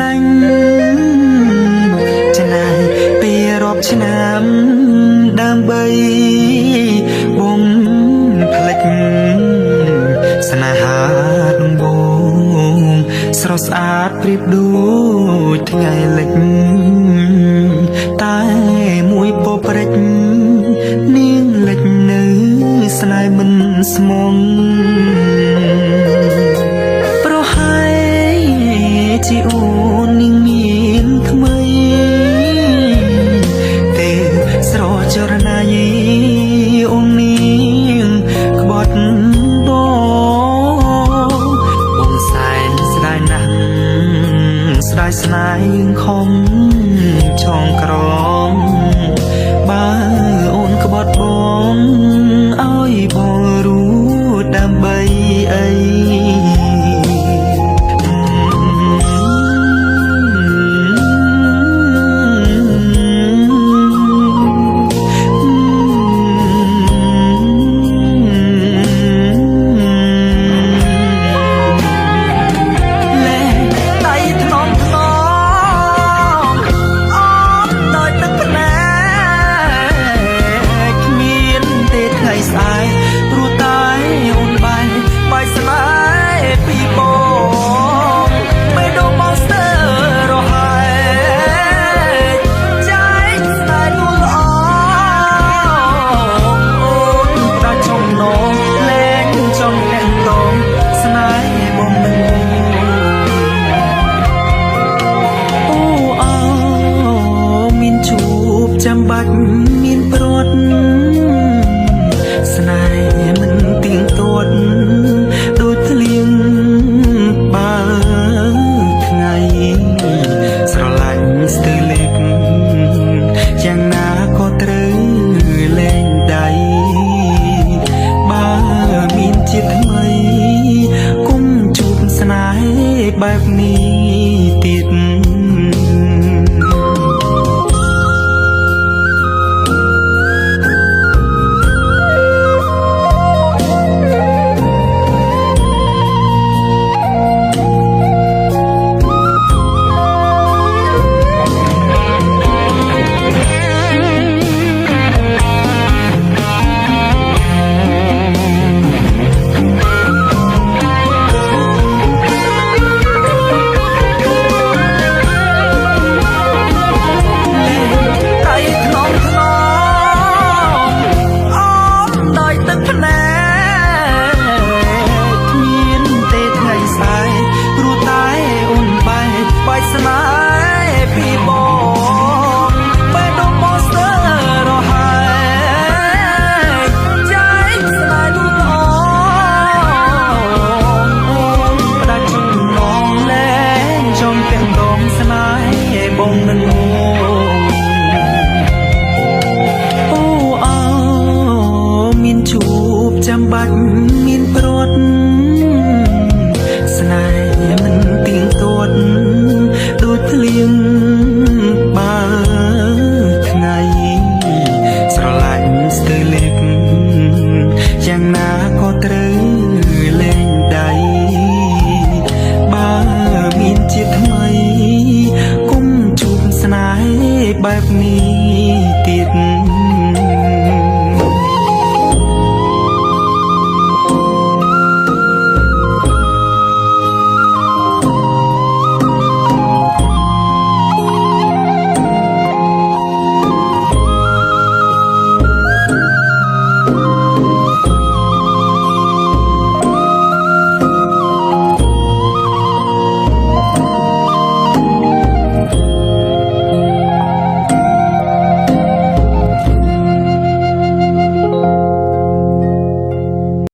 លាញ់ចំណាយពេលរាប់ឆ្នាំដើម្បីបំផ្លិចស្នេហាដងបងស្រស់ស្អាតប្រៀបដូចថ្ងៃលិចតែមួយពព្រិចនាងលិចនៅស្នេហ៍មិនស្មងប្រហែលជាអូននាងមានថ្មីទេស្រចរណាយអូននាងក្បត់បងសែនស្ដាយណាស់ស្ដាយស្នេហ៍យើងខំឆងក្រមបើអូនក្បត់បងឲ្យបងรู้ដើម្បីអីចាំបាច់មានព្រាត់ស្នេហ៍មិនទៀងទាត់ដូចធ្លៀងបើថ្ងៃស្រឡាញ់ស្ទើរលេខយ៉ាងណាក៏ត្រូវលែងដៃបើមានជាតិថ្មីគុំជួបស្នេហ៍បែបនេះទៀតចាំបាច់